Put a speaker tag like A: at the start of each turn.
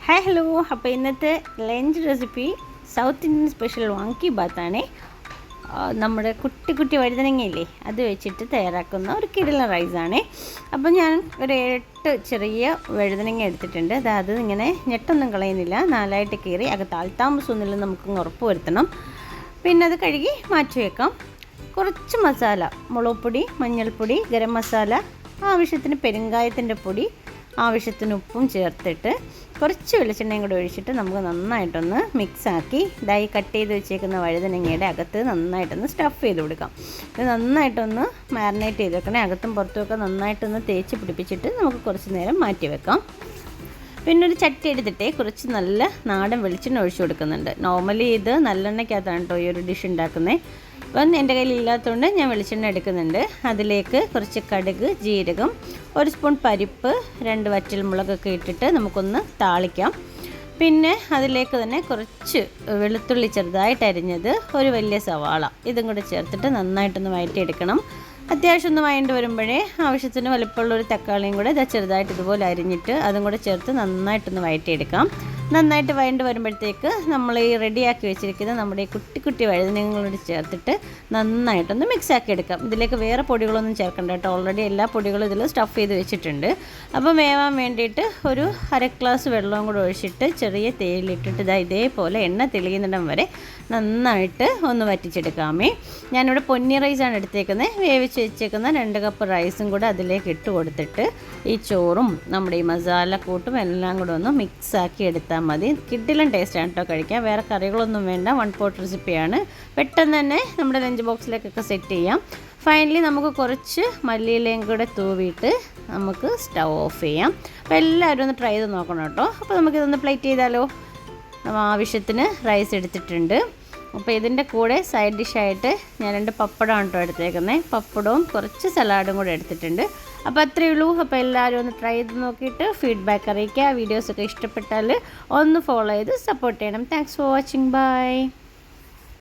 A: Hi hello. അപ്പോൾ ഇന്നത്തെ lunch recipe South Indian special vangi ബാത്താണ്. നമ്മുടെ കുട്ടി കുട്ടി വഴുതനങ്ങയില്ലേ, അത് വെച്ചിട്ട് തയ്യാറാക്കുന്ന ഒരു കിടിലൻ റൈസാണ്. അപ്പോൾ ഞാൻ ഒരു 8 ചെറിയ വഴുതനങ്ങ എടുത്തിട്ടുണ്ട്. അത് ഇങ്ങനെ ഞെട്ടൊന്നും കളയുന്നില്ല, 4ആയിട്ട് കീറി അകത്ത് ആൾത്താമസമൊന്നുമില്ല, നമുക്കൊന്ന് ഉറപ്പ് വരുത്തണം. പിന്നെ അത് കഴുകി മാറ്റി വെക്കാം. കുറച്ച് മസാല, മുളക് പൊടി, മഞ്ഞൾപ്പൊടി, ഗരം മസാല, ആവശ്യത്തിന് പെരുങ്കായത്തിൻ്റെ പൊടി, ആവശ്യത്തിന് ഉപ്പും ചേർത്തിട്ട് കുറച്ച് വെളിച്ചെണ്ണയും കൂടെ ഒഴിച്ചിട്ട് നമുക്ക് നന്നായിട്ടൊന്ന് മിക്സാക്കി ഇതായി കട്ട് ചെയ്ത് വെച്ചേക്കുന്ന വഴുതനങ്ങയുടെ അകത്ത് നന്നായിട്ടൊന്ന് സ്റ്റഫ് ചെയ്ത് കൊടുക്കാം. ഇത് നന്നായിട്ടൊന്ന് മാരിനേറ്റ് ചെയ്ത് വെക്കണേ. അകത്തും പുറത്തുമൊക്കെ നന്നായിട്ടൊന്ന് തേച്ച് പിടിപ്പിച്ചിട്ട് നമുക്ക് കുറച്ച് നേരം മാറ്റി വെക്കാം. പിന്നെ ഒരു ചട്ടി എടുത്തിട്ട് കുറച്ച് നല്ല നാടൻ വെളിച്ചെണ്ണ ഒഴിച്ചു കൊടുക്കുന്നുണ്ട്. നോർമലി ഇത് നല്ലെണ്ണയ്ക്കകത്താണ് കേട്ടോ ഈ ഒരു ഡിഷ് ഉണ്ടാക്കുന്നത്. അപ്പം എൻ്റെ കയ്യിൽ ഇല്ലാത്തതുകൊണ്ട് ഞാൻ വെളിച്ചെണ്ണ എടുക്കുന്നുണ്ട്. അതിലേക്ക് കുറച്ച് കടുക്, ജീരകം, 1 സ്പൂൺ പരിപ്പ്, 2 വറ്റൽമുളകൊക്കെ ഇട്ടിട്ട് നമുക്കൊന്ന് താളിക്കാം. പിന്നെ അതിലേക്ക് തന്നെ കുറച്ച് വെളുത്തുള്ളി ചെറുതായിട്ട് അരിഞ്ഞത്, ഒരു വലിയ സവാള, ഇതും കൂടെ ചേർത്തിട്ട് നന്നായിട്ടൊന്ന് വഴറ്റിയെടുക്കണം. അത്യാവശ്യം ഒന്ന് വഴണ്ട് വരുമ്പോഴേ ആവശ്യത്തിന് വലുപ്പമുള്ളൊരു തക്കാളിയും കൂടെ ചെറുതായിട്ട് ഇതുപോലെ അരിഞ്ഞിട്ട് അതും കൂടെ ചേർത്ത് നന്നായിട്ടൊന്ന് വഴറ്റിയെടുക്കാം. നന്നായിട്ട് വഴണ്ട് വരുമ്പോഴത്തേക്ക് നമ്മൾ ഈ റെഡിയാക്കി വെച്ചിരിക്കുന്ന നമ്മുടെ ഈ കുട്ടി കുട്ടി വഴുതനങ്ങളോട് ചേർത്തിട്ട് നന്നായിട്ടൊന്ന് മിക്സാക്കി എടുക്കാം. ഇതിലേക്ക് വേറെ പൊടികളൊന്നും ചേർക്കണ്ട കേട്ടോ, ഓൾറെഡി എല്ലാ പൊടികളും ഇതിൽ സ്റ്റഫ് ചെയ്ത് വെച്ചിട്ടുണ്ട്. അപ്പം വേവാൻ വേണ്ടിയിട്ട് ഒരു 1/2 ഗ്ലാസ് വെള്ളവും കൂടെ ഒഴിച്ചിട്ട് ചെറിയ തേയിലിട്ടിട്ട് ഇതേപോലെ എണ്ണ തെളിയുന്നിടം വരെ നന്നായിട്ട് ഒന്ന് വറ്റിച്ചെടുക്കാമേ. ഞാനിവിടെ പൊന്നി റൈസാണ് എടുത്തേക്കുന്നത്. വേവിച്ച് വെച്ചേക്കുന്ന 2 കപ്പ് റൈസും കൂടെ അതിലേക്ക് ഇട്ട് കൊടുത്തിട്ട് ഈ ചോറും നമ്മുടെ ഈ മസാല കൂട്ടും എല്ലാം കൂടെ ഒന്ന് മിക്സാക്കി എടുത്താൽ മതി. കിഡിലും ടേസ്റ്റാണ് കേട്ടോ കഴിക്കാം. വേറെ കറികളൊന്നും വേണ്ട, 1 പോട്ട് റെസിപ്പിയാണ്. പെട്ടെന്ന് തന്നെ നമ്മുടെ ലഞ്ച് ബോക്സിലേക്കൊക്കെ സെറ്റ് ചെയ്യാം. ഫൈനലി നമുക്ക് കുറച്ച് മല്ലിയിലയും കൂടെ തൂവിയിട്ട് നമുക്ക് സ്റ്റൗ ഓഫ് ചെയ്യാം. അപ്പോൾ എല്ലാവരും ഒന്ന് ട്രൈ ചെയ്ത് നോക്കണം കേട്ടോ. അപ്പോൾ നമുക്കിതൊന്ന് പ്ലേറ്റ് ചെയ്താലോ. ആവശ്യത്തിന് റൈസ് എടുത്തിട്ടുണ്ട്. അപ്പോൾ ഇതിൻ്റെ കൂടെ സൈഡ് ഡിഷായിട്ട് ഞാൻ 2 പപ്പടമാണ് കേട്ടോ എടുത്തേക്കുന്നത്. പപ്പടവും കുറച്ച് സലാഡും കൂടെ എടുത്തിട്ടുണ്ട്. അപ്പോൾ അത്രയേ ഉള്ളൂ. അപ്പോൾ എല്ലാവരും ഒന്ന് ട്രൈ ചെയ്ത് നോക്കിയിട്ട് ഫീഡ്ബാക്ക് അറിയിക്കുക. വീഡിയോസൊക്കെ ഇഷ്ടപ്പെട്ടാൽ ഒന്ന് ഫോളോ ചെയ്ത് സപ്പോർട്ട് ചെയ്യണം. Thanks for watching. ബൈ.